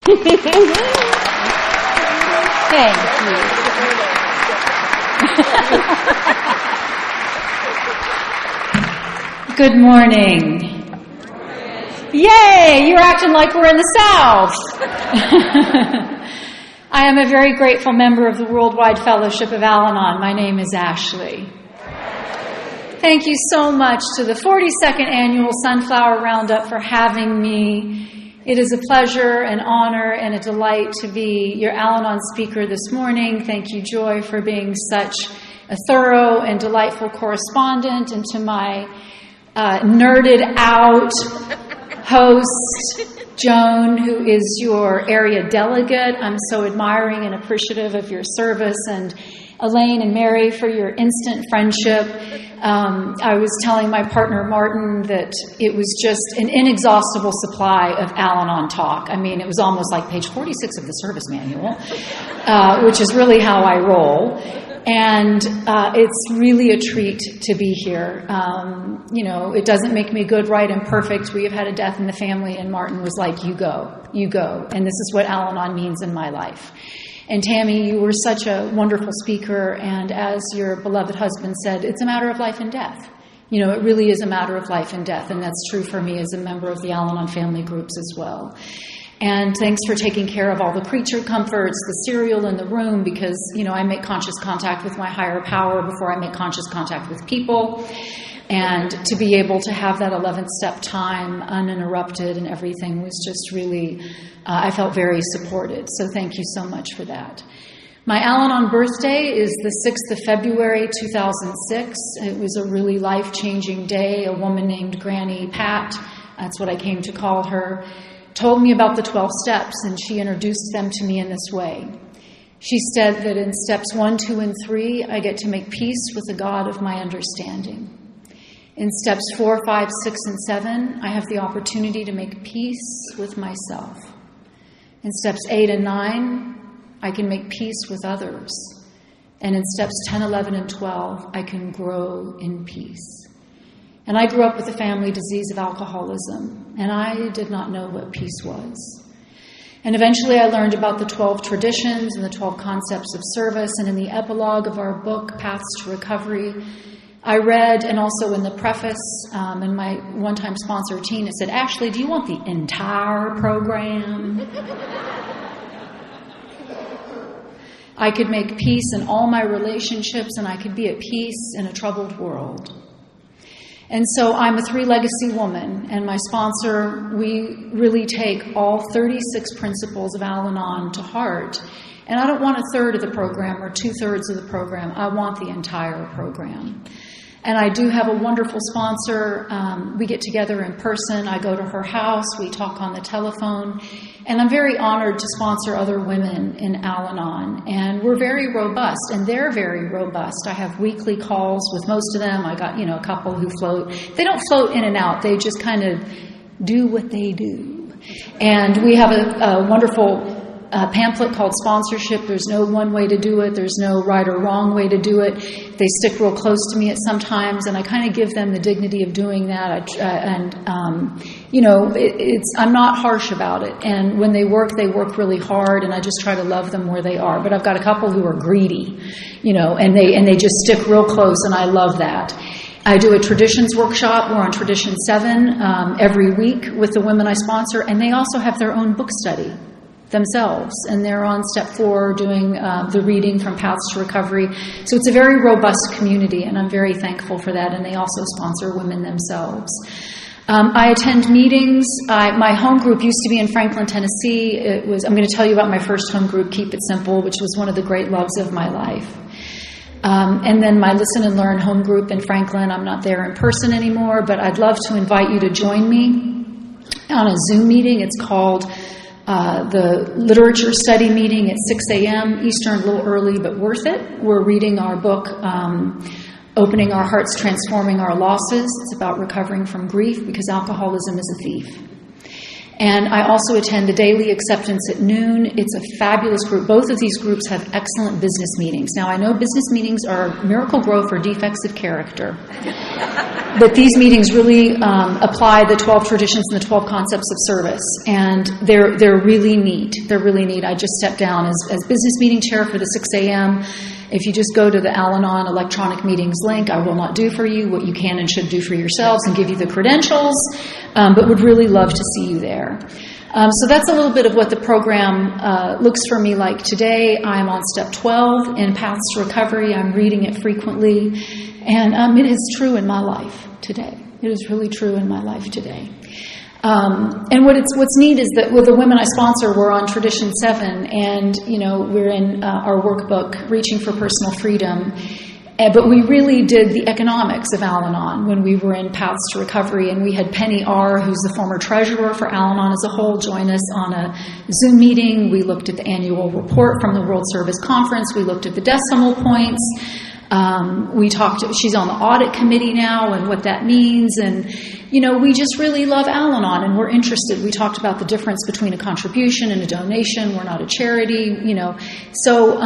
Thank you. Good morning. Yay, you're acting like we're in the South. I am a very grateful member of the Worldwide Fellowship of Al-Anon. My name is Ashley. Thank you so much to the 42nd Annual Sunflower Roundup for having me. It is a pleasure, an honor, and a delight to be your Al-Anon speaker this morning. Thank you, Joy, for being such a thorough and delightful correspondent, and to my nerded out host, Joan, who is your area delegate. I'm so admiring and appreciative of your service, and Elaine and Mary for your instant friendship. I was telling my partner Martin that it was just an inexhaustible supply of Al-Anon talk. I mean, it was almost like page 46 of the service manual, which is really how I roll. And it's really a treat to be here. It doesn't make me good, right, and perfect. We have had a death in the family, and Martin was like, you go. And this is what Al-Anon means in my life. And Tammy, you were such a wonderful speaker, and as your beloved husband said, it's a matter of life and death. It really is a matter of life and death, and that's true for me as a member of the Al-Anon family groups as well. And thanks for taking care of all the creature comforts, the cereal in the room, because, I make conscious contact with my higher power before I make conscious contact with people. And to be able to have that 11th step time uninterrupted and everything was just really, I felt very supported. So thank you so much for that. My Al-Anon birthday is the 6th of February, 2006. It was a really life-changing day. A woman named Granny Pat, that's what I came to call her, told me about the 12 steps, and she introduced them to me in this way. She said that in steps 1, 2, and 3, I get to make peace with the God of my understanding. In steps 4, 5, 6, and 7, I have the opportunity to make peace with myself. In steps 8 and 9, I can make peace with others. And in steps 10, 11, and 12, I can grow in peace. And I grew up with a family disease of alcoholism, and I did not know what peace was. And eventually I learned about the 12 traditions and the 12 concepts of service, and in the epilogue of our book, Paths to Recovery, I read, and also in the preface, and my one-time sponsor, Tina, said, Ashley, do you want the entire program? I could make peace in all my relationships, and I could be at peace in a troubled world. And so I'm a 3-legacy woman, and my sponsor, we really take all 36 principles of Al-Anon to heart. And I don't want a third of the program or 2/3 of the program. I want the entire program. And I do have a wonderful sponsor. We get together in person. I go to her house. We talk on the telephone. And I'm very honored to sponsor other women in Al-Anon. And we're very robust, and they're very robust. I have weekly calls with most of them. I got, a couple who float. They don't float in and out. They just kind of do what they do. And we have a wonderful pamphlet called Sponsorship. There's no one way to do it. There's no right or wrong way to do it. They stick real close to me at sometimes, and I kind of give them the dignity of doing that. I'm not harsh about it. And when they work really hard, and I just try to love them where they are. But I've got a couple who are greedy, and they just stick real close, and I love that. I do a traditions workshop. We're on Tradition 7 every week with the women I sponsor, and they also have their own book study themselves, and they're on step 4 doing the reading from Paths to Recovery. So it's a very robust community, and I'm very thankful for that, and they also sponsor women themselves. I attend meetings. My home group used to be in Franklin, Tennessee. I'm going to tell you about my first home group, Keep It Simple, which was one of the great loves of my life. And then my Listen and Learn home group in Franklin. I'm not there in person anymore, but I'd love to invite you to join me on a Zoom meeting. It's called the literature study meeting at 6 a.m. Eastern, a little early, but worth it. We're reading our book, Opening Our Hearts, Transforming Our Losses. It's about recovering from grief, because alcoholism is a thief. And I also attend the Daily Acceptance at noon. It's a fabulous group. Both of these groups have excellent business meetings. Now, I know business meetings are miracle growth or defects of character. But these meetings really apply the 12 traditions and the 12 concepts of service. And they're really neat. They're really neat. I just stepped down as business meeting chair for the 6 a.m. If you just go to the Al-Anon electronic meetings link, I will not do for you what you can and should do for yourselves and give you the credentials, but would really love to see you there. So that's a little bit of what the program looks for me like today. I'm on step 12 in Paths to Recovery. I'm reading it frequently, and it is true in my life today. It is really true in my life today. And what's neat is that with the women I sponsor, we're on Tradition 7, and we're in our workbook, Reaching for Personal Freedom. But we really did the economics of Al-Anon when we were in Paths to Recovery, and we had Penny R., who's the former treasurer for Al-Anon as a whole, join us on a Zoom meeting. We looked at the annual report from the World Service Conference. We looked at the decimal points. She's on the audit committee now and what that means. And, we just really love Al-Anon and we're interested. We talked about the difference between a contribution and a donation. We're not a charity, So,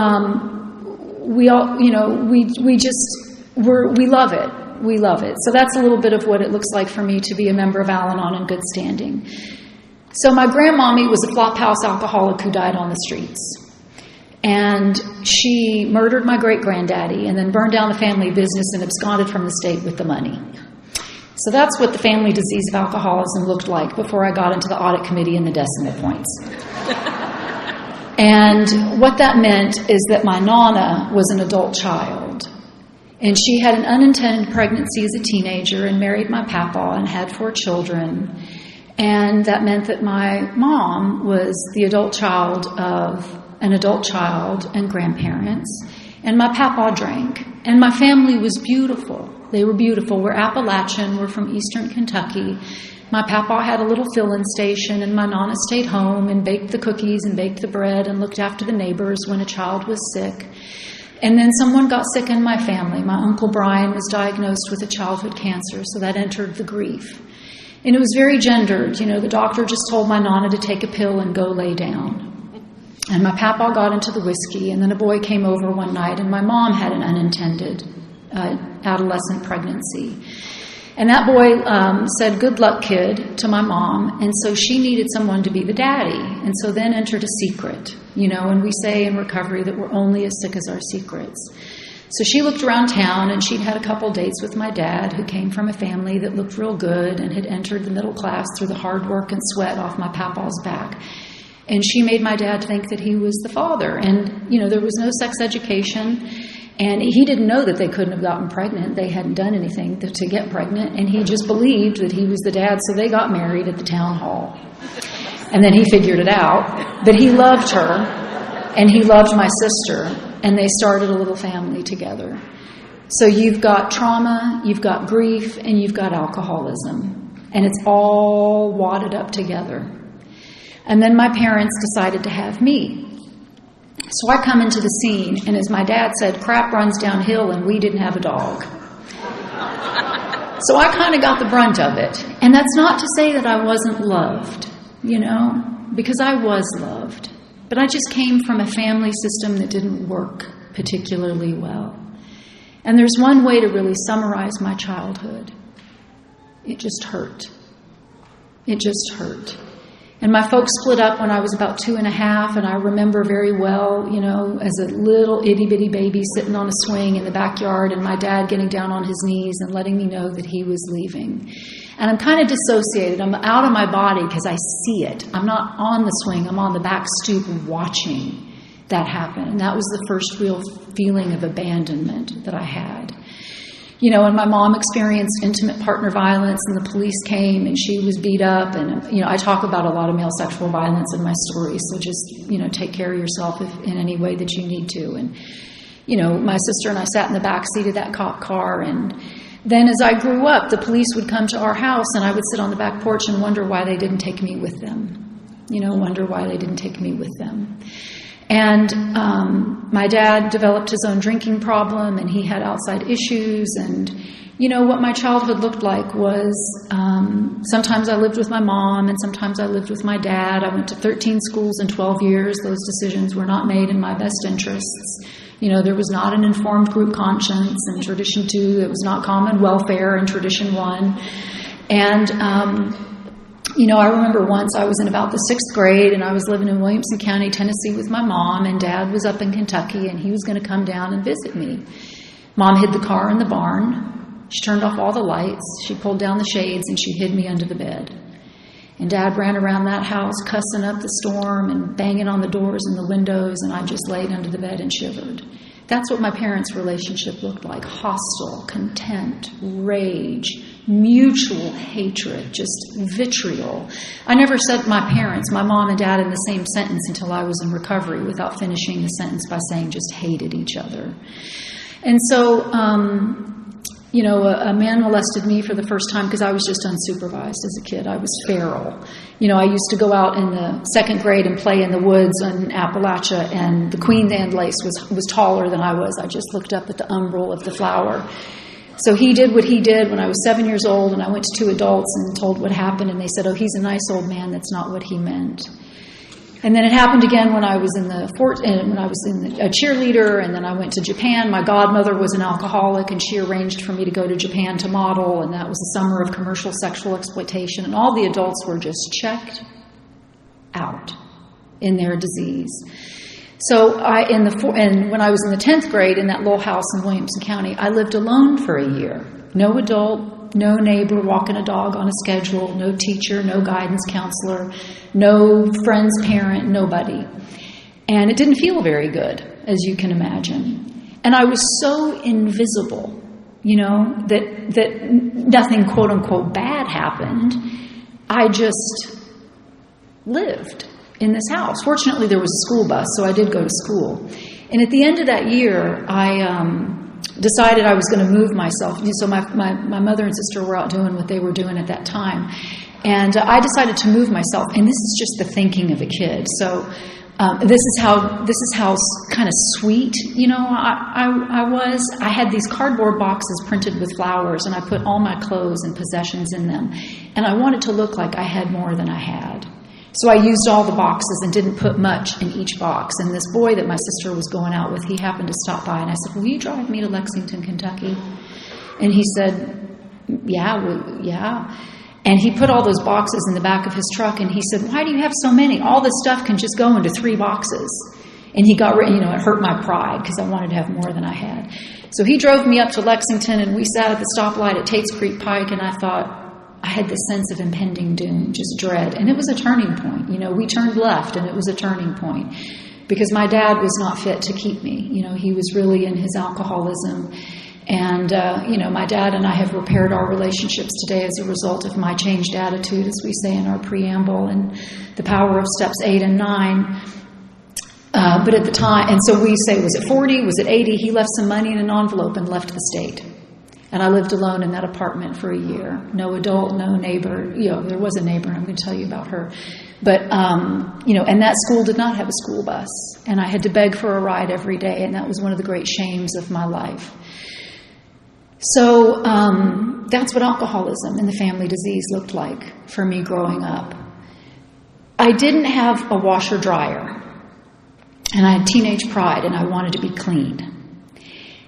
we all, we love it. We love it. So that's a little bit of what it looks like for me to be a member of Al-Anon in good standing. So my grandmommy was a flophouse alcoholic who died on the streets. And she murdered my great-granddaddy and then burned down the family business and absconded from the state with the money. So that's what the family disease of alcoholism looked like before I got into the audit committee and the decimal points. And what that meant is that my Nana was an adult child. And she had an unintended pregnancy as a teenager and married my papa and had 4 children. And that meant that my mom was the adult child of an adult child and grandparents. And my papa drank. And my family was beautiful. They were beautiful. We're Appalachian. We're from eastern Kentucky. My papa had a little fill-in station, and my Nana stayed home and baked the cookies and baked the bread and looked after the neighbors when a child was sick. And then someone got sick in my family. My Uncle Brian was diagnosed with a childhood cancer, so that entered the grief. And it was very gendered. The doctor just told my Nana to take a pill and go lay down. And my papa got into the whiskey, and then a boy came over one night, and my mom had an unintended adolescent pregnancy. And that boy said, "Good luck, kid," to my mom, and so she needed someone to be the daddy, and so then entered a secret, and we say in recovery that we're only as sick as our secrets. So she looked around town, and she'd had a couple dates with my dad, who came from a family that looked real good and had entered the middle class through the hard work and sweat off my papa's back. And she made my dad think that he was the father, and, there was no sex education. And he didn't know that they couldn't have gotten pregnant. They hadn't done anything to get pregnant. And he just believed that he was the dad. So they got married at the town hall. And then he figured it out. But he loved her. And he loved my sister. And they started a little family together. So you've got trauma, you've got grief, and you've got alcoholism. And it's all wadded up together. And then my parents decided to have me. So I come into the scene, and as my dad said, crap runs downhill, and we didn't have a dog. So I kind of got the brunt of it. And that's not to say that I wasn't loved, because I was loved. But I just came from a family system that didn't work particularly well. And there's one way to really summarize my childhood. It just hurt. It just hurt. And my folks split up when I was about 2.5, and I remember very well, as a little itty-bitty baby sitting on a swing in the backyard, and my dad getting down on his knees and letting me know that he was leaving. And I'm kind of dissociated. I'm out of my body because I see it. I'm not on the swing. I'm on the back stoop watching that happen. And that was the first real feeling of abandonment that I had. And my mom experienced intimate partner violence, and the police came, and she was beat up. And, I talk about a lot of male sexual violence in my story, so just, take care of yourself in any way that you need to. And, my sister and I sat in the back seat of that cop car. And then as I grew up, the police would come to our house, and I would sit on the back porch and wonder why they didn't take me with them. Wonder why they didn't take me with them. And my dad developed his own drinking problem, and he had outside issues. And, you know, what my childhood looked like was sometimes I lived with my mom, and sometimes I lived with my dad. I went to 13 schools in 12 years. Those decisions were not made in my best interests. You know, there was not an informed group conscience in Tradition 2. It was not common welfare in Tradition 1. And, you know, I remember once I was in about the 6th grade, and I was living in Williamson County, Tennessee with my mom, and Dad was up in Kentucky, and he was going to come down and visit me. Mom hid the car in the barn. She turned off all the lights. She pulled down the shades, and she hid me under the bed. And Dad ran around that house cussing up the storm and banging on the doors and the windows, and I just laid under the bed and shivered. That's what my parents' relationship looked like. Hostile, contempt, rage, mutual hatred, just vitriol. I never said my parents, my mom and dad, in the same sentence until I was in recovery without finishing the sentence by saying just hated each other. And so, you know, a man molested me for the first time because I was just unsupervised as a kid. I was feral. You know, I used to go out in the 2nd grade and play in the woods in Appalachia, and the queen and lace was taller than I was. I just looked up at the umbral of the flower. So he did what he did when I was 7 years old, and I went to 2 adults and told what happened, and they said, oh, he's a nice old man. That's not what he meant. And then it happened again when I was a cheerleader, and then I went to Japan. My godmother was an alcoholic, and she arranged for me to go to Japan to model, and that was a summer of commercial sexual exploitation, and all the adults were just checked out in their disease. So when I was in the 10th grade in that little house in Williamson County, I lived alone for a year. No adult, no neighbor walking a dog on a schedule, no teacher, no guidance counselor, no friend's parent, nobody. And it didn't feel very good, as you can imagine. And I was so invisible, you know, that nothing quote unquote bad happened. I just lived in this house. Fortunately, there was a school bus, so I did go to school. And at the end of that year, I decided I was going to move myself. So my mother and sister were out doing what they were doing at that time. And I decided to move myself. And this is just the thinking of a kid. So this is how kind of sweet, you know, I was. I had these cardboard boxes printed with flowers, and I put all my clothes and possessions in them. And I wanted to look like I had more than I had. So I used all the boxes and didn't put much in each box. And this boy that my sister was going out with, he happened to stop by, and I said, will you drive me to Lexington, Kentucky? And he said, yeah. And he put all those boxes in the back of his truck, and he said, why do you have so many? All this stuff can just go into 3 boxes. And he got, you know, it hurt my pride because I wanted to have more than I had. So he drove me up to Lexington, and we sat at the stoplight at Tate's Creek Pike, and I thought, I had this sense of impending doom, just dread. And it was a turning point. You know, we turned left, and it was a turning point because my dad was not fit to keep me. You know, he was really in his alcoholism. And, you know, my dad and I have repaired our relationships today as a result of my changed attitude, as we say in our preamble, and the power of steps 8 and 9. But at the time, and so we say, was it 40? Was it 80? He left some money in an envelope and left the state. And I lived alone in that apartment for a year. No adult, no neighbor. You know, there was a neighbor, and I'm going to tell you about her. But, you know, and that school did not have a school bus. And I had to beg for a ride every day, and that was one of the great shames of my life. So that's what alcoholism and the family disease looked like for me growing up. I didn't have a washer-dryer, and I had teenage pride, and I wanted to be clean.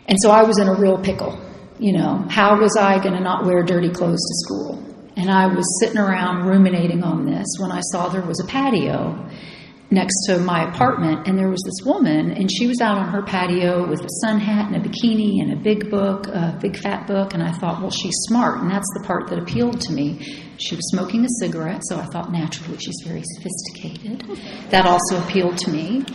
And so I was in a real pickle. You know, how was I going to not wear dirty clothes to school? And I was sitting around ruminating on this when I saw there was a patio next to my apartment, and there was this woman, and she was out on her patio with a sun hat and a bikini and a big book, a big fat book, and I thought, well, she's smart, and that's the part that appealed to me. She was smoking a cigarette, so I thought, naturally, she's very sophisticated. That also appealed to me.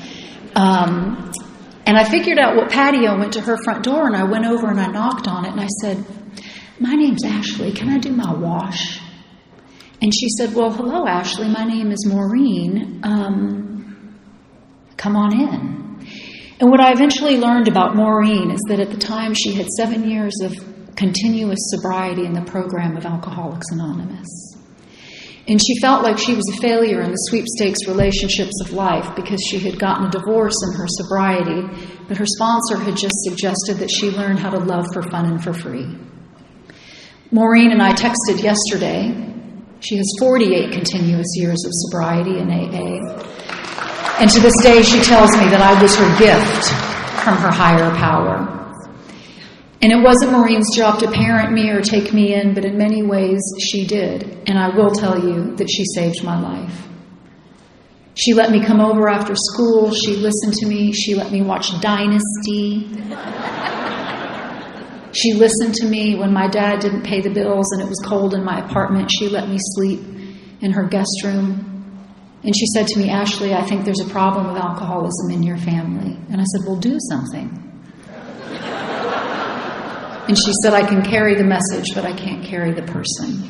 And I figured out what patio went to her front door, and I went over and I knocked on it, and I said, my name's Ashley. Can I do my wash? And she said, well, hello, Ashley. My name is Maureen. Come on in. And what I eventually learned about Maureen is that at the time she had 7 years of continuous sobriety in the program of Alcoholics Anonymous. And she felt like she was a failure in the sweepstakes relationships of life because she had gotten a divorce in her sobriety, but her sponsor had just suggested that she learn how to love for fun and for free. Maureen and I texted yesterday. She has 48 continuous years of sobriety in AA. And to this day, she tells me that I was her gift from her higher power. And it wasn't Maureen's job to parent me or take me in, but in many ways she did. And I will tell you that she saved my life. She let me come over after school. She listened to me. She let me watch Dynasty. She listened to me when my dad didn't pay the bills and it was cold in my apartment. She let me sleep in her guest room. And she said to me, Ashley, I think there's a problem with alcoholism in your family. And I said, well, do something. And she said, I can carry the message, but I can't carry the person.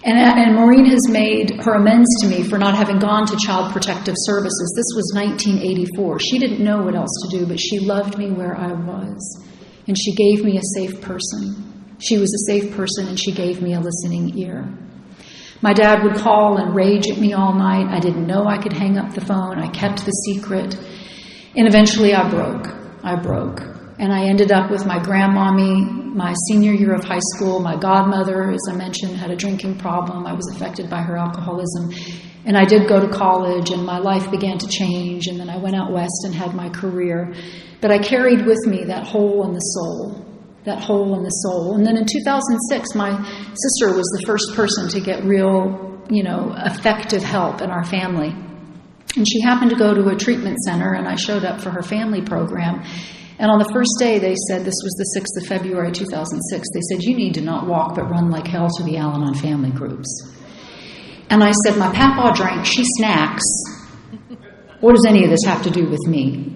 And Maureen has made her amends to me for not having gone to Child Protective Services. This was 1984. She didn't know what else to do, but she loved me where I was. And she gave me a safe person. She was a safe person, and she gave me a listening ear. My dad would call and rage at me all night. I didn't know I could hang up the phone. I kept the secret. And eventually I broke. And I ended up with my grandmommy, my senior year of high school. My godmother, as I mentioned, had a drinking problem. I was affected by her alcoholism. And I did go to college, and my life began to change. And then I went out west and had my career. But I carried with me that hole in the soul. And then in 2006, my sister was the first person to get real, effective help in our family. And she happened to go to a treatment center, and I showed up for her family program. And on the first day, they said, this was the 6th of February, 2006, they said, you need to not walk but run like hell to the Al-Anon family groups. And I said, my papa drank, she snacks. What does any of this have to do with me?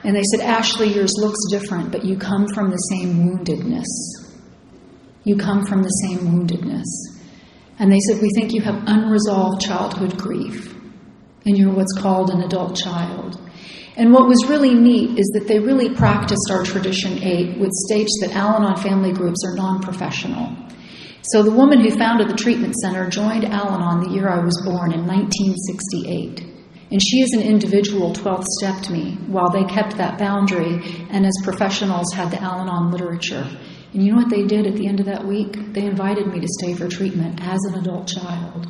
And they said, Ashley, yours looks different, but you come from the same woundedness. And they said, we think you have unresolved childhood grief, and you're what's called an adult child. And what was really neat is that they really practiced our Tradition 8, which states that Al-Anon family groups are non-professional. So the woman who founded the treatment center joined Al-Anon the year I was born in 1968. And she as an individual 12-stepped me while they kept that boundary, and as professionals had the Al-Anon literature. And you know what they did at the end of that week? They invited me to stay for treatment as an adult child.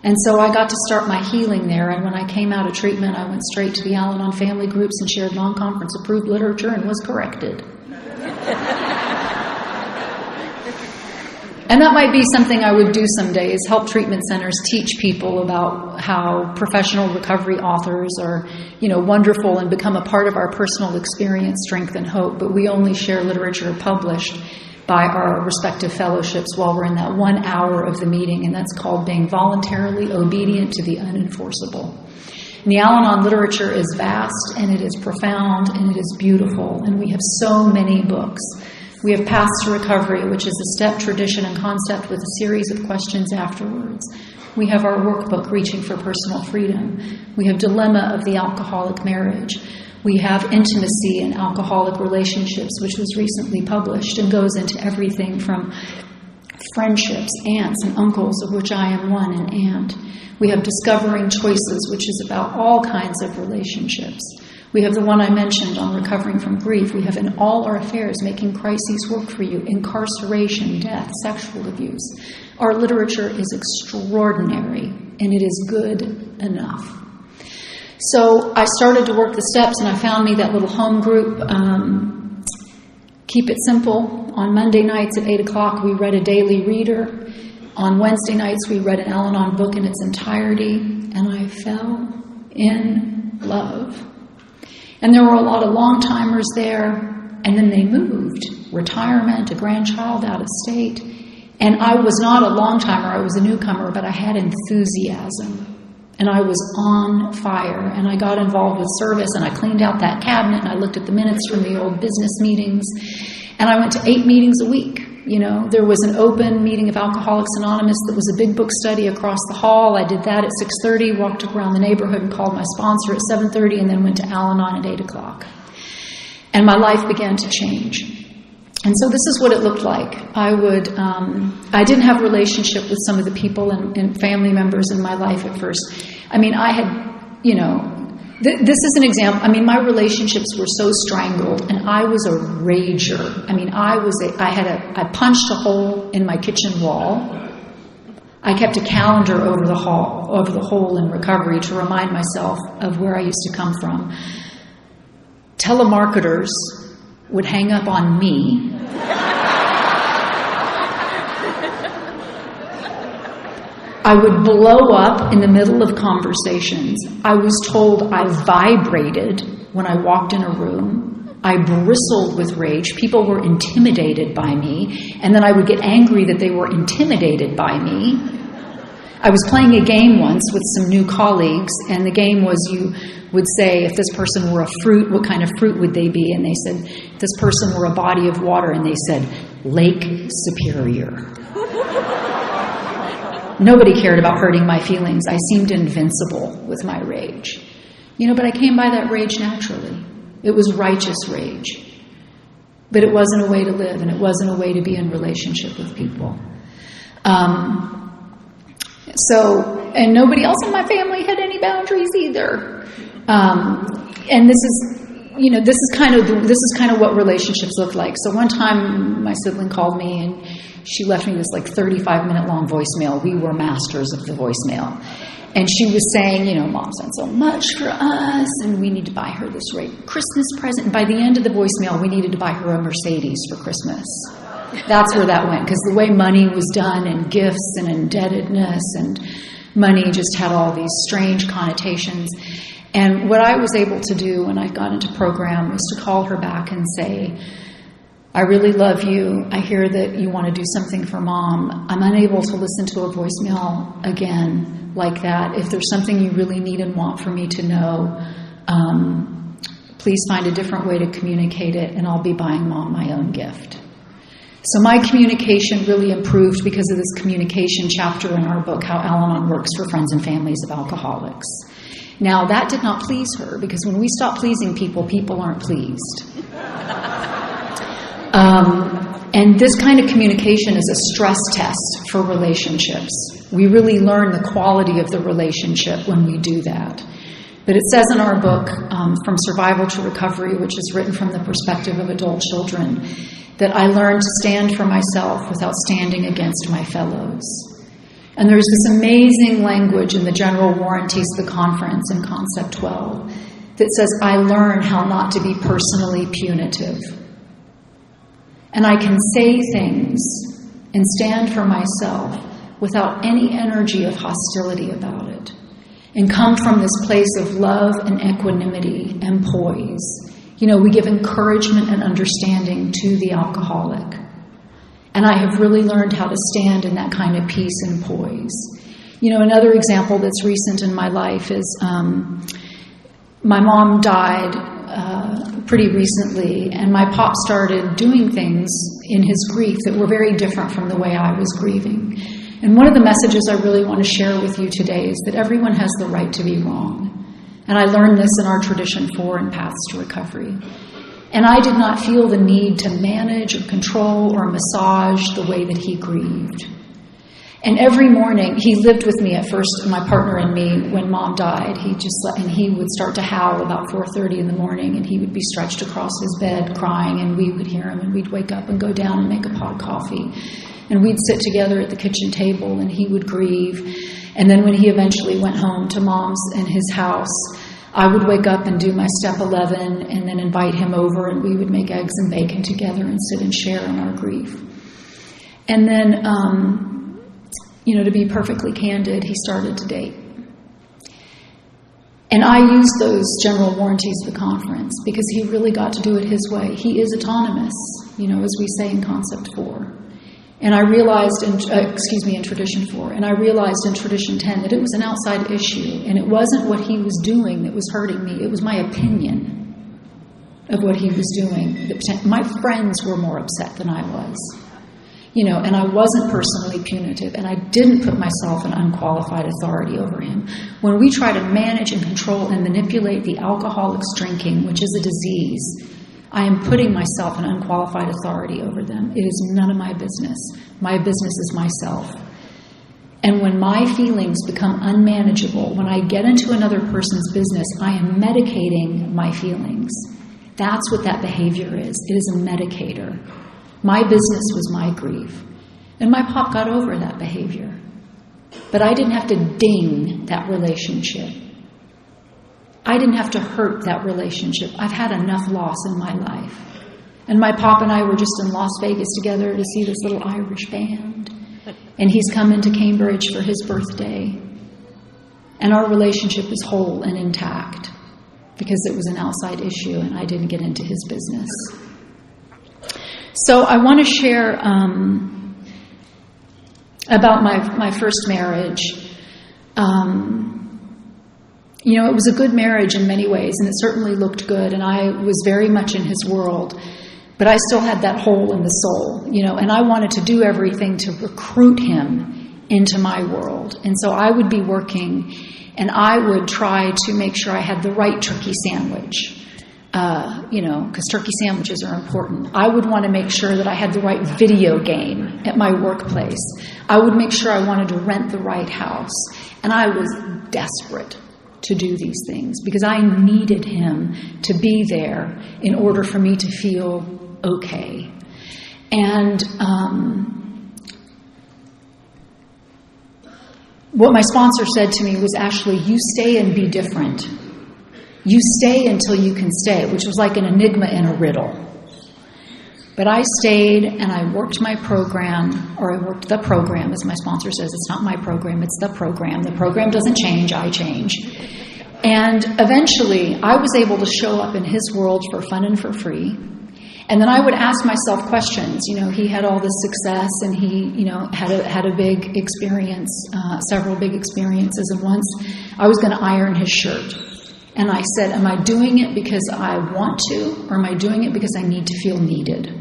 And so I got to start my healing there, and when I came out of treatment, I went straight to the Al-Anon family groups and shared non-conference approved literature and was corrected. And that might be something I would do someday, is help treatment centers teach people about how professional recovery authors are, wonderful and become a part of our personal experience, strength, and hope, but we only share literature published by our respective fellowships while we're in that 1 hour of the meeting, and that's called being voluntarily obedient to the unenforceable. And the Al-Anon literature is vast, and it is profound, and it is beautiful, and we have so many books. We have Paths to Recovery, which is a step, tradition, and concept with a series of questions afterwards. We have our workbook, Reaching for Personal Freedom. We have Dilemma of the Alcoholic Marriage. We have Intimacy in Alcoholic Relationships, which was recently published and goes into everything from friendships, aunts and uncles, of which I am one, an aunt. We have Discovering Choices, which is about all kinds of relationships. We have the one I mentioned on recovering from grief. We have In All Our Affairs, Making Crises Work for You, incarceration, death, sexual abuse. Our literature is extraordinary, and it is good enough. So I started to work the steps, and I found me that little home group, Keep It Simple. On Monday nights at 8 o'clock, we read a daily reader. On Wednesday nights, we read an Al-Anon book in its entirety, and I fell in love. And there were a lot of long-timers there, and then they moved. Retirement, a grandchild out of state. And I was not a long-timer, I was a newcomer, but I had enthusiasm. And I was on fire, and I got involved with service, and I cleaned out that cabinet, and I looked at the minutes from the old business meetings, and I went to 8 meetings a week. There was an open meeting of Alcoholics Anonymous that was a big book study across the hall. I did that at 6:30, walked around the neighborhood and called my sponsor at 7:30, and then went to Al-Anon at 8 o'clock. And my life began to change. And so this is what it looked like. I didn't have a relationship with some of the people and family members in my life at first. I mean, I had, this is an example. I mean, my relationships were so strangled, and I was a rager. I mean, I punched a hole in my kitchen wall. I kept a calendar over the hole in recovery to remind myself of where I used to come from. Telemarketers would hang up on me. I would blow up in the middle of conversations. I was told I vibrated when I walked in a room. I bristled with rage. People were intimidated by me, and then I would get angry that they were intimidated by me. I was playing a game once with some new colleagues, and the game was you would say, if this person were a fruit, what kind of fruit would they be? And they said, if this person were a body of water, and they said, Lake Superior. Nobody cared about hurting my feelings. I seemed invincible with my rage. But I came by that rage naturally. It was righteous rage. But it wasn't a way to live, and it wasn't a way to be in relationship with people. And nobody else in my family had any boundaries either. And this is kind of what relationships look like. So one time my sibling called me and she left me this 35-minute long voicemail. We were masters of the voicemail. And she was saying, Mom's done so much for us, and we need to buy her this great Christmas present. And by the end of the voicemail, we needed to buy her a Mercedes for Christmas. That's where that went, because the way money was done, and gifts and indebtedness, and money just had all these strange connotations. And what I was able to do when I got into program was to call her back and say, I really love you. I hear that you want to do something for Mom. I'm unable to listen to a voicemail again like that. If there's something you really need and want for me to know, please find a different way to communicate it, and I'll be buying Mom my own gift. So my communication really improved because of this communication chapter in our book, How Al-Anon Works for Friends and Families of Alcoholics. Now, that did not please her, because when we stop pleasing people, people aren't pleased. And this kind of communication is a stress test for relationships. We really learn the quality of the relationship when we do that. But it says in our book, From Survival to Recovery, which is written from the perspective of adult children, that I learned to stand for myself without standing against my fellows. And there's this amazing language in the General Warranties of the Conference in Concept 12 that says, I learn how not to be personally punitive. And I can say things and stand for myself without any energy of hostility about it, and come from this place of love and equanimity and poise. We give encouragement and understanding to the alcoholic. And I have really learned how to stand in that kind of peace and poise. Another example that's recent in my life is my mom died pretty recently, and my pop started doing things in his grief that were very different from the way I was grieving. And one of the messages I really want to share with you today is that everyone has the right to be wrong. And I learned this in our Tradition 4 and Paths to Recovery. And I did not feel the need to manage or control or massage the way that he grieved. And every morning, he lived with me at first, my partner and me, when Mom died. He would start to howl about 4:30 in the morning, and he would be stretched across his bed crying, and we would hear him, and we'd wake up and go down and make a pot of coffee. And we'd sit together at the kitchen table, and he would grieve. And then when he eventually went home to Mom's in his house, I would wake up and do my step 11 and then invite him over, and we would make eggs and bacon together and sit and share in our grief. And then, to be perfectly candid, he started to date. And I used those general warranties of the conference because he really got to do it his way. He is autonomous, as we say in Concept 4. And I realized in Tradition 4, and I realized in Tradition 10 that it was an outside issue, and it wasn't what he was doing that was hurting me. It was my opinion of what he was doing. My friends were more upset than I was, and I wasn't personally punitive, and I didn't put myself in unqualified authority over him. When we try to manage and control and manipulate the alcoholic's drinking, which is a disease, I am putting myself in unqualified authority over them. It is none of my business. My business is myself. And when my feelings become unmanageable, when I get into another person's business, I am medicating my feelings. That's what that behavior is. It is a medicator. My business was my grief. And my pop got over that behavior. But I didn't have to ding that relationship. I didn't have to hurt that relationship. I've had enough loss in my life. And my pop and I were just in Las Vegas together to see this little Irish band. And he's come into Cambridge for his birthday. And our relationship is whole and intact because it was an outside issue and I didn't get into his business. So I want to share about my first marriage. It was a good marriage in many ways, and it certainly looked good, and I was very much in his world, but I still had that hole in the soul, and I wanted to do everything to recruit him into my world. And so I would be working, and I would try to make sure I had the right turkey sandwich, because turkey sandwiches are important. I would want to make sure that I had the right video game at my workplace. I would make sure I wanted to rent the right house. And I was desperate to do these things because I needed him to be there in order for me to feel okay. And what my sponsor said to me was, Ashley, you stay and be different. You stay until you can stay, which was like an enigma in a riddle. But I stayed and I worked my program, or I worked the program, as my sponsor says. It's not my program, it's the program. The program doesn't change, I change. And eventually I was able to show up in his world for fun and for free. And then I would ask myself questions. He had all this success and he, had a big experience, several big experiences. And once I was going to iron his shirt. And I said, am I doing it because I want to, or am I doing it because I need to feel needed?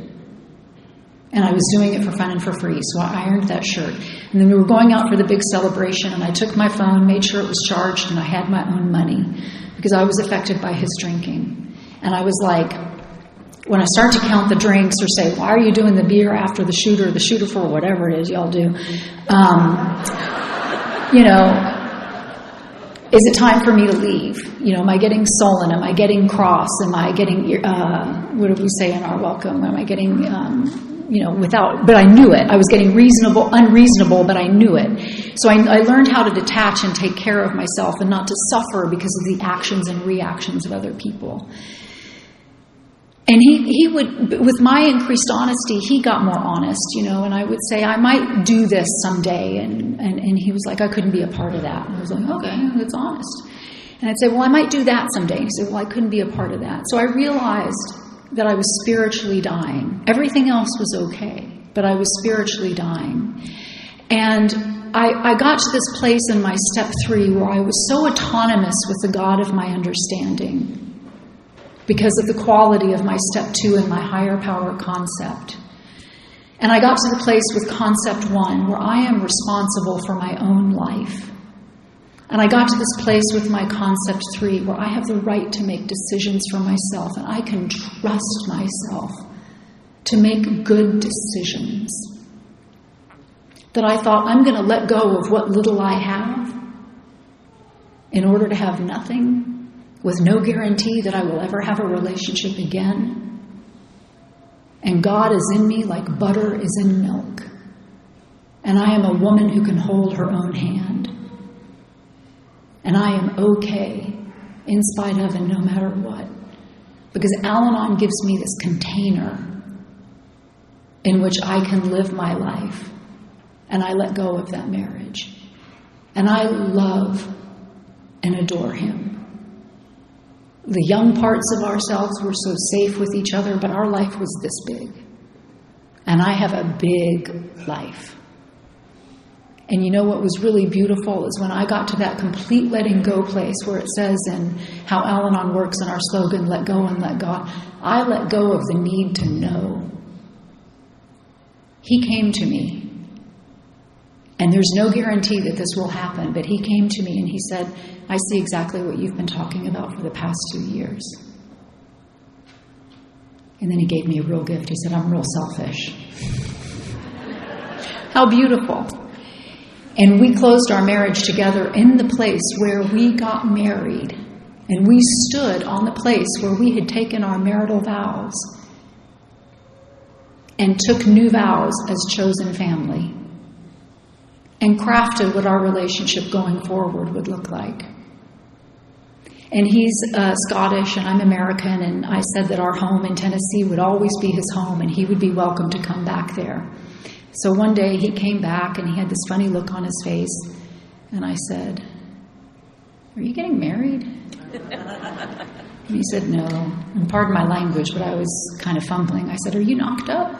And I was doing it for fun and for free, so I ironed that shirt. And then we were going out for the big celebration, and I took my phone, made sure it was charged, and I had my own money, because I was affected by his drinking. And I was like, when I start to count the drinks or say, why are you doing the beer after the shooter for whatever it is y'all do, is it time for me to leave? Am I getting sullen? Am I getting cross? Am I getting, what did we say in our welcome? Am I getting, but I knew it. I was getting unreasonable, but I knew it. So I learned how to detach and take care of myself and not to suffer because of the actions and reactions of other people. And he would, with my increased honesty, he got more honest, and I would say, I might do this someday. And he was like, I couldn't be a part of that. And I was like, okay, that's honest. And I'd say, well, I might do that someday. And he said, well, I couldn't be a part of that. So I realized that I was spiritually dying. Everything else was okay, but I was spiritually dying. And I got to this place in my step 3 where I was so autonomous with the God of my understanding, because of the quality of my step 2 and my higher power concept. And I got to the place with concept 1 where I am responsible for my own life. And I got to this place with my concept 3 where I have the right to make decisions for myself and I can trust myself to make good decisions. That I thought, I'm going to let go of what little I have in order to have nothing, with no guarantee that I will ever have a relationship again. And God is in me like butter is in milk. And I am a woman who can hold her own hand. And I am okay in spite of and no matter what. Because Al-Anon gives me this container in which I can live my life. And I let go of that marriage. And I love and adore him. The young parts of ourselves were so safe with each other, but our life was this big. And I have a big life. And you know what was really beautiful is when I got to that complete letting go place where it says in how Al-Anon works in our slogan, let go and let God, I let go of the need to know. He came to me. And there's no guarantee that this will happen, but he came to me and he said, I see exactly what you've been talking about for the past 2 years. And then he gave me a real gift. He said, I'm real selfish. How beautiful. And we closed our marriage together in the place where we got married. And we stood on the place where we had taken our marital vows and took new vows as chosen family and crafted what our relationship going forward would look like. And he's Scottish and I'm American, and I said that our home in Tennessee would always be his home and he would be welcome to come back there. So one day he came back and he had this funny look on his face, and I said, are you getting married? And he said, no. And pardon my language, but I was kind of fumbling. I said, are you knocked up?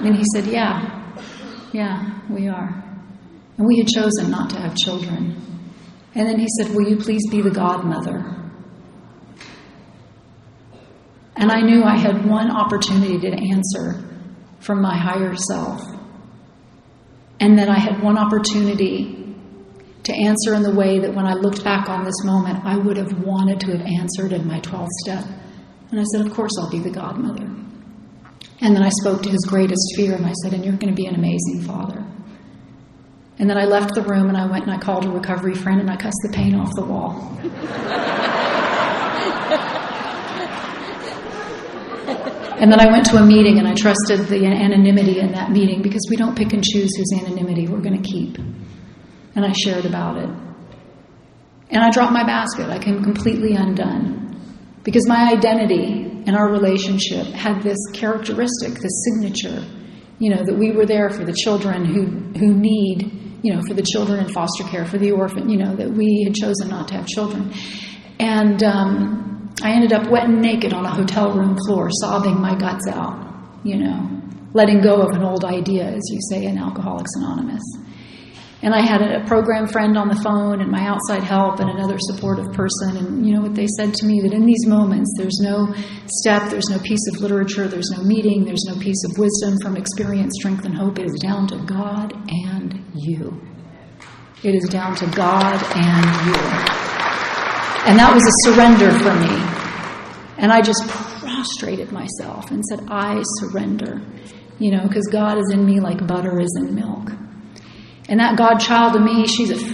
And he said, yeah, we are. And we had chosen not to have children. And then he said, will you please be the godmother? And I knew I had one opportunity to answer from my higher self. And that I had one opportunity to answer in the way that when I looked back on this moment, I would have wanted to have answered in my 12th step. And I said, of course I'll be the godmother. And then I spoke to his greatest fear and I said, and you're going to be an amazing father. And then I left the room and I went and I called a recovery friend and I cussed the paint off the wall. And then I went to a meeting and I trusted the anonymity in that meeting, because we don't pick and choose whose anonymity we're going to keep. And I shared about it. And I dropped my basket. I came completely undone. Because my identity and our relationship had this characteristic, this signature, that we were there for the children who need, for the children in foster care, for the orphan, that we had chosen not to have children. And I ended up wet and naked on a hotel room floor, sobbing my guts out, letting go of an old idea, as you say in Alcoholics Anonymous. And I had a program friend on the phone and my outside help and another supportive person. And you know what they said to me? That in these moments, there's no step, there's no piece of literature, there's no meeting, there's no piece of wisdom from experience, strength, and hope. It is down to God and you. It is down to God and you. And that was a surrender for me. And I just prostrated myself and said, I surrender. Because God is in me like butter is in milk. And that godchild of me,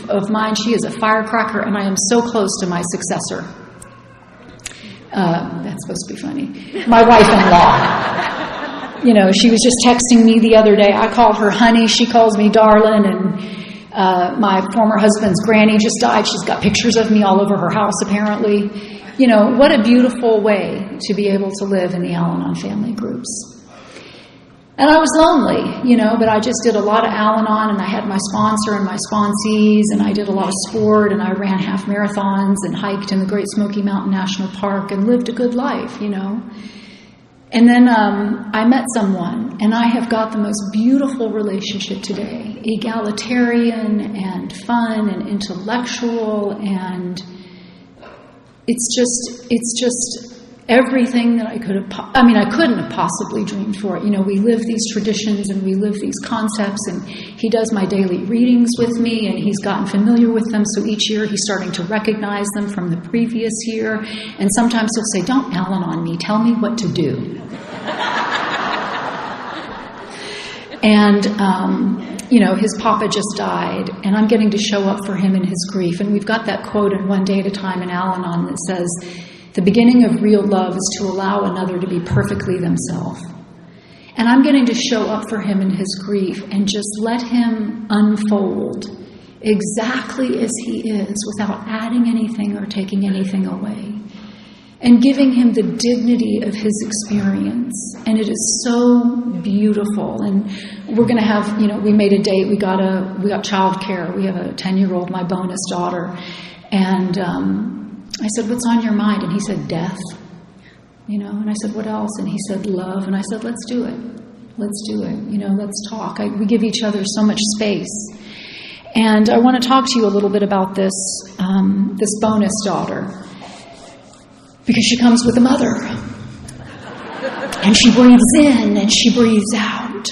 of mine, she is a firecracker, and I am so close to my successor. That's supposed to be funny. My wife-in-law. She was just texting me the other day. I call her honey. She calls me darling. And my former husband's granny just died. She's got pictures of me all over her house, apparently. What a beautiful way to be able to live in the Al-Anon family groups. And I was lonely, but I just did a lot of Al-Anon, and I had my sponsor and my sponsees, and I did a lot of sport, and I ran half marathons and hiked in the Great Smoky Mountain National Park and lived a good life, And then I met someone, and I have got the most beautiful relationship today, egalitarian and fun and intellectual, and it's just everything that I couldn't have possibly dreamed for it. We live these traditions and we live these concepts, and he does my daily readings with me, and he's gotten familiar with them. So each year he's starting to recognize them from the previous year. And sometimes he'll say, don't Al-Anon me, tell me what to do. And, his papa just died, and I'm getting to show up for him in his grief. And we've got that quote in One Day at a Time in Al-Anon that says, the beginning of real love is to allow another to be perfectly themselves. And I'm getting to show up for him in his grief and just let him unfold exactly as he is without adding anything or taking anything away. And giving him the dignity of his experience. And it is so beautiful. And we're going to have, we made a date. We got childcare. We have a 10-year-old, my bonus daughter. And I said, what's on your mind? And he said, death. And I said, what else? And he said, love. And I said, let's do it. Let's do it. Let's talk. We give each other so much space. And I want to talk to you a little bit about this bonus daughter. Because she comes with a mother. And she breathes in and she breathes out.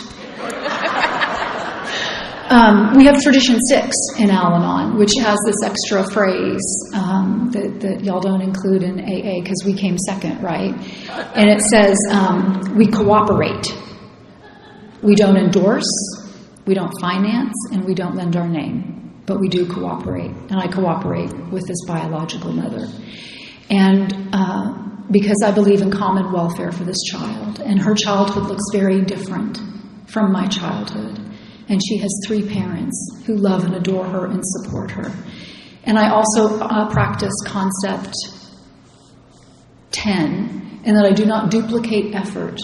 We have Tradition 6 in Al-Anon, which has this extra phrase that y'all don't include in AA because we came second, right? And it says, we cooperate. We don't endorse, we don't finance, and we don't lend our name, but we do cooperate. And I cooperate with this biological mother. And because I believe in common welfare for this child, and her childhood looks very different from my childhood. And she has 3 parents who love and adore her and support her. And I also practice concept 10, and that I do not duplicate effort.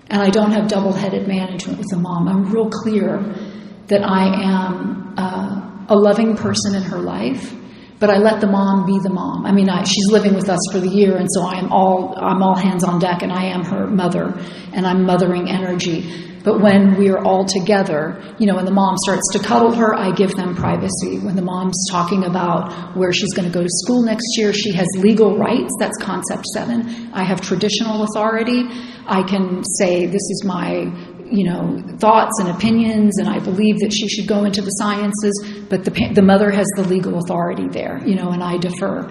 And I don't have double-headed management with the mom. I'm real clear that I am a loving person in her life, but I let the mom be the mom. I mean, she's living with us for the year, and so I'm all hands on deck, and I am her mother, and I'm mothering energy. But when we are all together, when the mom starts to cuddle her, I give them privacy. When the mom's talking about where she's going to go to school next year, she has legal rights. That's concept 7. I have traditional authority. I can say, this is my, thoughts and opinions, and I believe that she should go into the sciences, but the mother has the legal authority there, and I defer.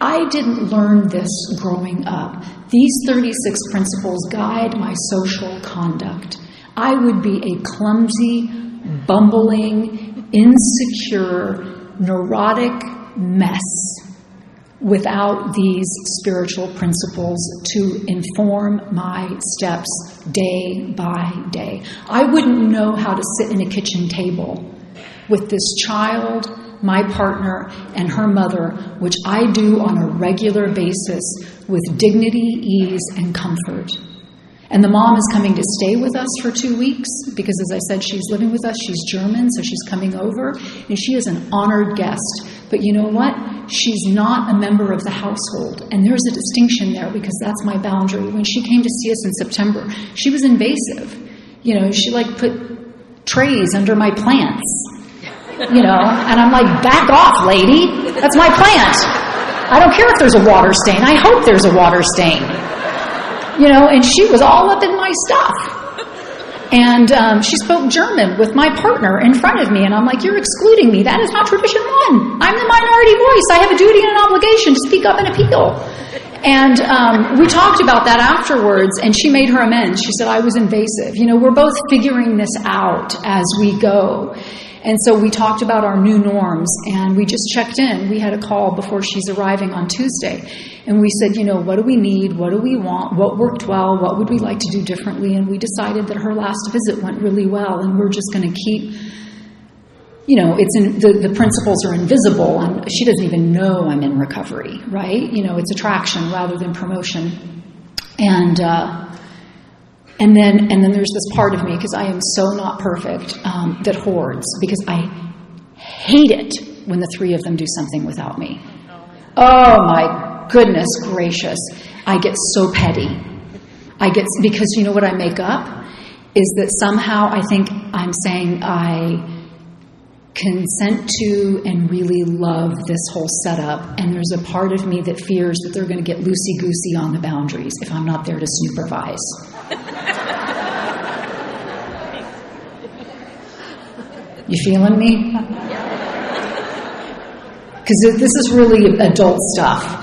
I didn't learn this growing up. These 36 principles guide my social conduct. I would be a clumsy, bumbling, insecure, neurotic mess without these spiritual principles to inform my steps day by day. I wouldn't know how to sit in a kitchen table with this child, my partner, and her mother, which I do on a regular basis with dignity, ease, and comfort. And the mom is coming to stay with us for 2 weeks because, as I said, she's living with us. She's German, so she's coming over. And she is an honored guest. But you know what? She's not a member of the household. And there's a distinction there because that's my boundary. When she came to see us in September, she was invasive. She put trays under my plants. And I'm like, back off, lady. That's my plant. I don't care if there's a water stain. I hope there's a water stain. And she was all up in my stuff. And she spoke German with my partner in front of me. And I'm like, you're excluding me. That is not tradition 1. I'm the minority voice. I have a duty and an obligation to speak up and appeal. And we talked about that afterwards, and she made her amends. She said I was invasive. We're both figuring this out as we go. And so we talked about our new norms, and we just checked in. We had a call before she's arriving on Tuesday. And we said, what do we need? What do we want? What worked well? What would we like to do differently? And we decided that her last visit went really well, and we're just going to keep, the principles are invisible, and she doesn't even know I'm in recovery, right? It's attraction rather than promotion. And then there's this part of me, because I am so not perfect, that hoards, because I hate it when the 3 of them do something without me. Oh my goodness gracious. I get so petty. Because you know what I make up? Is that somehow I think I'm saying I consent to and really love this whole setup, and there's a part of me that fears that they're going to get loosey-goosey on the boundaries if I'm not there to supervise. You feeling me? Because this is really adult stuff.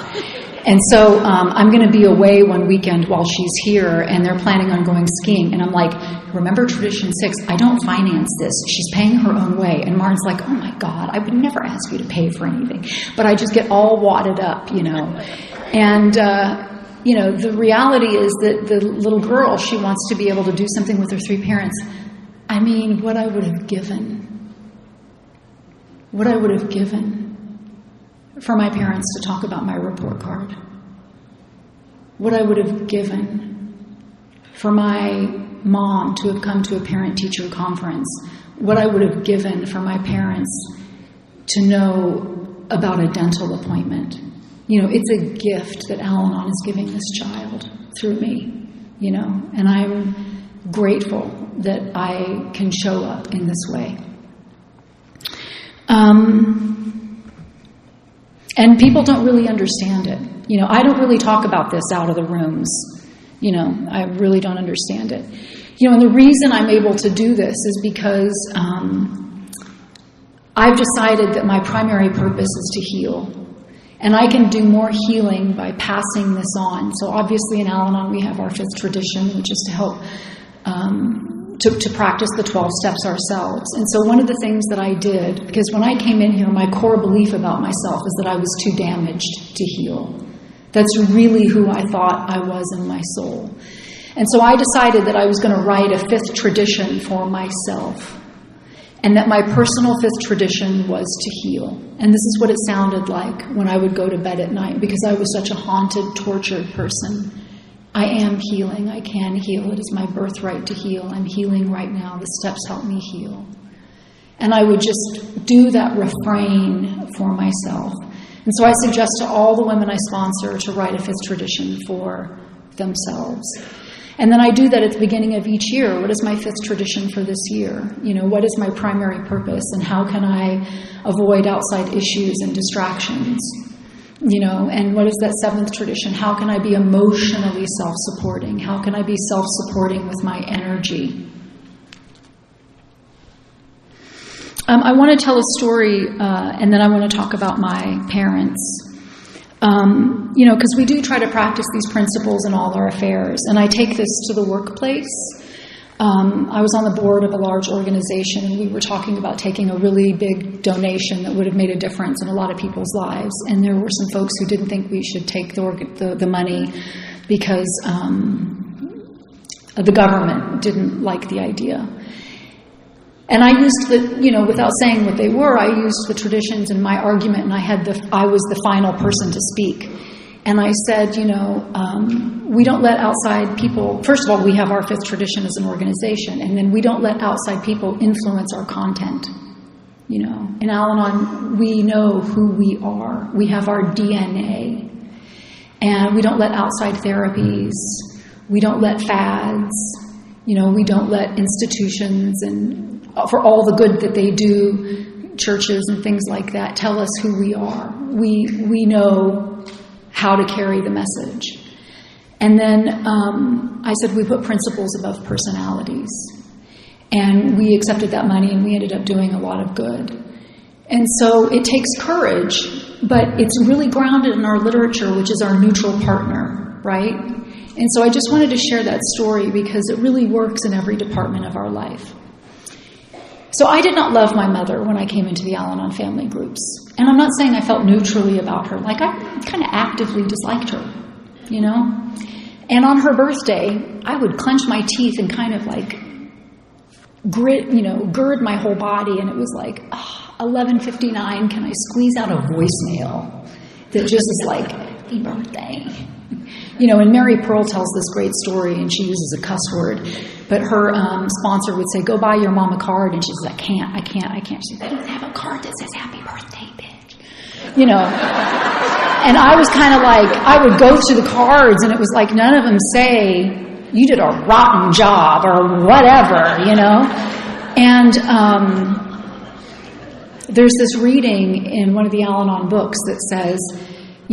And so I'm going to be away one weekend while she's here, and they're planning on going skiing. And I'm like, remember Tradition 6, I don't finance this. She's paying her own way. And Martin's like, oh my God, I would never ask you to pay for anything. But I just get all wadded up, And, the reality is that the little girl, she wants to be able to do something with her 3 parents. I mean, what I would have given for my parents to talk about my report card. What I would have given for my mom to have come to a parent-teacher conference. What I would have given for my parents to know about a dental appointment. It's a gift that Al-Anon is giving this child through me, and I'm grateful that I can show up in this way. And people don't really understand it. I don't really talk about this out of the rooms. I really don't understand it. And the reason I'm able to do this is because I've decided that my primary purpose is to heal. And I can do more healing by passing this on. So obviously in Al-Anon we have our 5th tradition, which is to help to practice the 12 steps ourselves. And so one of the things that I did, because when I came in here, my core belief about myself is that I was too damaged to heal. That's really who I thought I was in my soul. And so I decided that I was going to write a 5th tradition for myself. And that my personal 5th tradition was to heal. And this is what it sounded like when I would go to bed at night, because I was such a haunted, tortured person. I am healing. I can heal. It is my birthright to heal. I'm healing right now. The steps help me heal. And I would just do that refrain for myself. And so I suggest to all the women I sponsor to write a 5th tradition for themselves. And then I do that at the beginning of each year. What is my 5th tradition for this year? What is my primary purpose, and how can I avoid outside issues and distractions? And what is that 7th tradition? How can I be emotionally self-supporting? How can I be self-supporting with my energy? I want to tell a story, and then I want to talk about my parents. Because we do try to practice these principles in all our affairs. And I take this to the workplace. I was on the board of a large organization, and we were talking about taking a really big donation that would have made a difference in a lot of people's lives. And there were some folks who didn't think we should take the money because the government didn't like the idea. And I used without saying what they were, I used the traditions in my argument, and I was the final person to speak. And I said, we don't let outside people, first of all, we have our 5th tradition as an organization, and then we don't let outside people influence our content. In Al-Anon, we know who we are. We have our DNA. And we don't let outside therapies. We don't let fads. We don't let institutions and for all the good that they do, churches and things like that, tell us who we are. We know how to carry the message. And then I said we put principles above personalities. And we accepted that money, and we ended up doing a lot of good. And so it takes courage, but it's really grounded in our literature, which is our neutral partner, right? And so I just wanted to share that story because it really works in every department of our life. So I did not love my mother when I came into the Al-Anon family groups. And I'm not saying I felt neutrally about her. Like, I kind of actively disliked her, And on her birthday, I would clench my teeth and kind of like gird my whole body. And it was like, 11:59, can I squeeze out a voicemail that just is like, happy birthday? And Mary Pearl tells this great story, and she uses a cuss word, but her sponsor would say, go buy your mom a card, and she says, I can't. She said, I don't have a card that says happy birthday, bitch. And I was kind of like, I would go through the cards, and it was like none of them say, you did a rotten job, or whatever, And there's this reading in one of the Al-Anon books that says,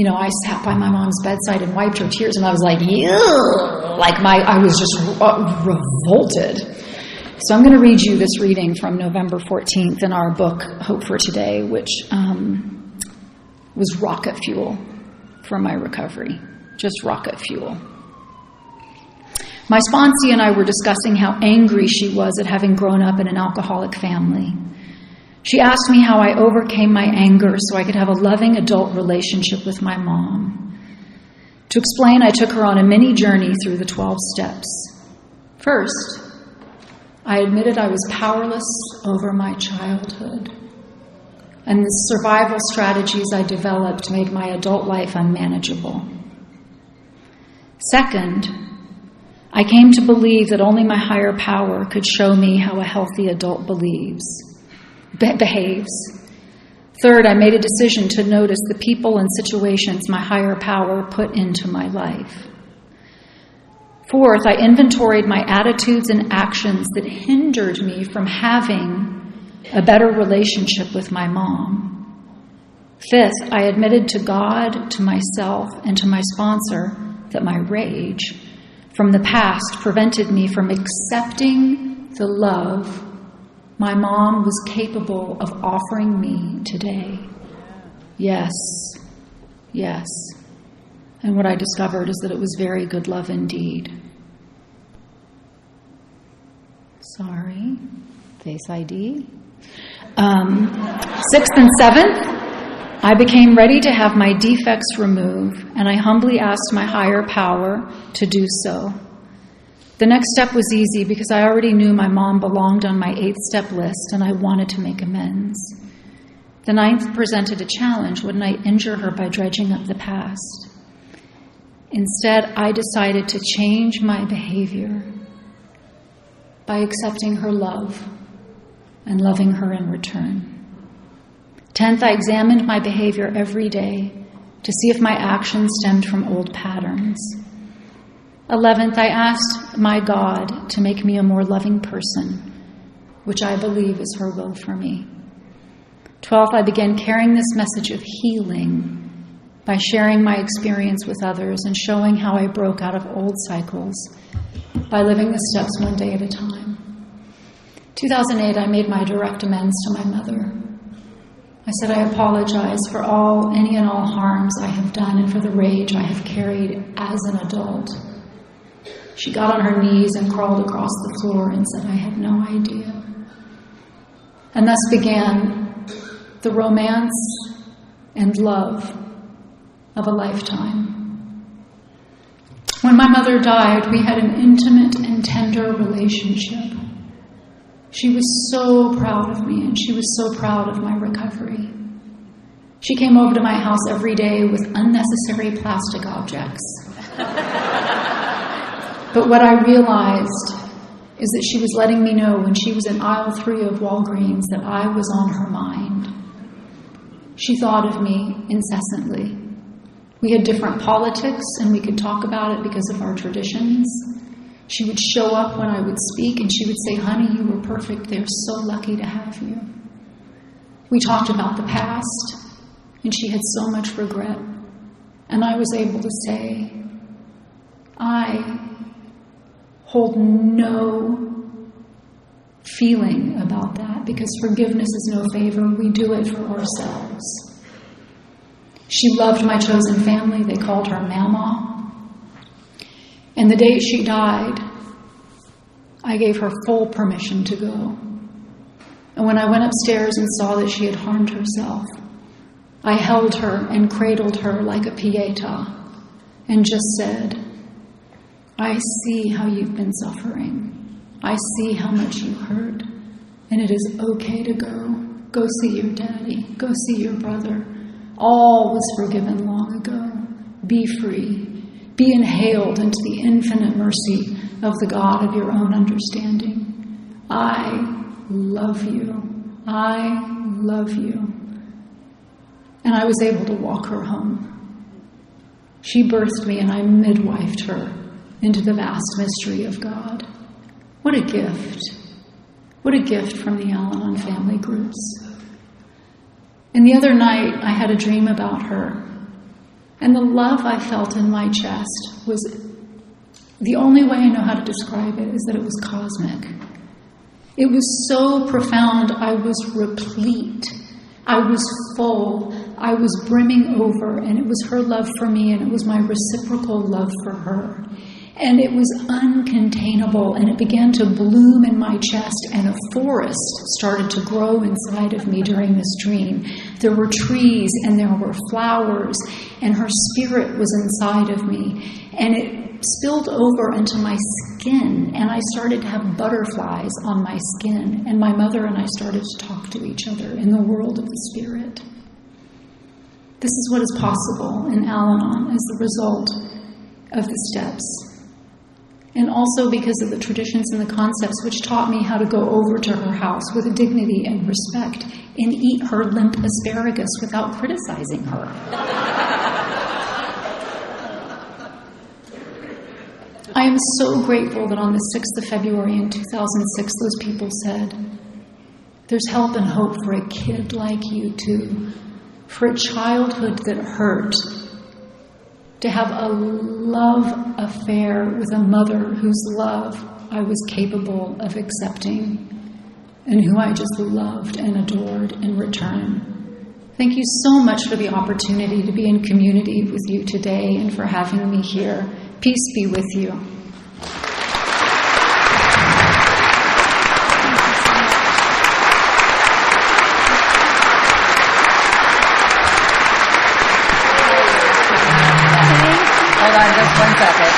I sat by my mom's bedside and wiped her tears, and I was like, ew, I was just revolted. So I'm going to read you this reading from November 14th in our book, Hope for Today, which was rocket fuel for my recovery, just rocket fuel. My sponsee and I were discussing how angry she was at having grown up in an alcoholic family. She asked me how I overcame my anger so I could have a loving adult relationship with my mom. To explain, I took her on a mini journey through the 12 steps. First, I admitted I was powerless over my childhood, and the survival strategies I developed made my adult life unmanageable. Second, I came to believe that only my higher power could show me how a healthy adult behaves. Third, I made a decision to notice the people and situations my higher power put into my life. Fourth, I inventoried my attitudes and actions that hindered me from having a better relationship with my mom. Fifth, I admitted to God, to myself, and to my sponsor that my rage from the past prevented me from accepting the love my mom was capable of offering me today. Yes, yes. And what I discovered is that it was very good love indeed. Sorry, Face ID. 6th and 7th, I became ready to have my defects removed, and I humbly asked my higher power to do so. The next step was easy because I already knew my mom belonged on my 8th-step list, and I wanted to make amends. The 9th presented a challenge. Wouldn't I injure her by dredging up the past? Instead, I decided to change my behavior by accepting her love and loving her in return. 10th, I examined my behavior every day to see if my actions stemmed from old patterns. 11th, I asked my God to make me a more loving person, which I believe is her will for me. 12th, I began carrying this message of healing by sharing my experience with others and showing how I broke out of old cycles by living the steps one day at a time. 2008, I made my direct amends to my mother. I said I apologize for any and all harms I have done and for the rage I have carried as an adult. She got on her knees and crawled across the floor and said I had no idea. And thus began the romance and love of a lifetime. When my mother died, we had an intimate and tender relationship. She was so proud of me, and she was so proud of my recovery. She came over to my house every day with unnecessary plastic objects. But what I realized is that she was letting me know when she was in aisle 3 of Walgreens that I was on her mind. She thought of me incessantly. We had different politics, and we could talk about it because of our traditions. She would show up when I would speak, and she would say, "Honey, you were perfect. They're so lucky to have you." We talked about the past, and she had so much regret. And I was able to say, I hold no feeling about that because forgiveness is no favor. We do it for ourselves. She loved my chosen family. They called her Mama. And the day she died, I gave her full permission to go. And when I went upstairs and saw that she had harmed herself, I held her and cradled her like a pieta and just said, I see how you've been suffering. I see how much you hurt. And it is okay to go. Go see your daddy. Go see your brother. All was forgiven long ago. Be free. Be inhaled into the infinite mercy of the God of your own understanding. I love you. I love you. And I was able to walk her home. She birthed me and I midwifed her into the vast mystery of God. What a gift. What a gift from the Al-Anon family groups. And the other night, I had a dream about her. And the love I felt in my chest was, the only way I know how to describe it is that it was cosmic. It was so profound, I was replete. I was full. I was brimming over, and it was her love for me, and it was my reciprocal love for her. And it was uncontainable, and it began to bloom in my chest, and a forest started to grow inside of me during this dream. There were trees, and there were flowers, and her spirit was inside of me. And it spilled over into my skin, and I started to have butterflies on my skin, and my mother and I started to talk to each other in the world of the spirit. This is what is possible in Al-Anon as the result of the steps. And also because of the traditions and the concepts which taught me how to go over to her house with dignity and respect and eat her limp asparagus without criticizing her. I am so grateful that on the 6th of February in 2006, those people said, there's help and hope for a kid like you too, for a childhood that hurt, to have a love affair with a mother whose love I was capable of accepting. and who I just loved and adored in return. Thank you so much for the opportunity to be in community with you today and for having me here. Peace be with you. Hold on just 1 second.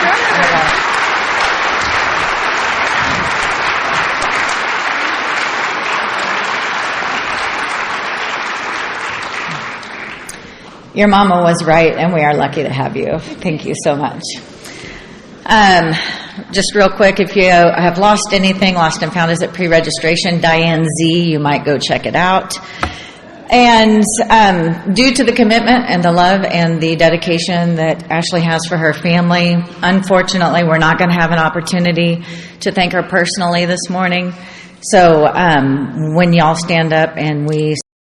Your mama was right, and we are lucky to have you. Thank you so much. Just real quick, if you have lost anything, Lost and Found is at pre-registration. Diane Z, you might go check it out. And due to the commitment and the love and the dedication that Ashley has for her family, unfortunately, we're not going to have an opportunity to thank her personally this morning. So when y'all stand up and we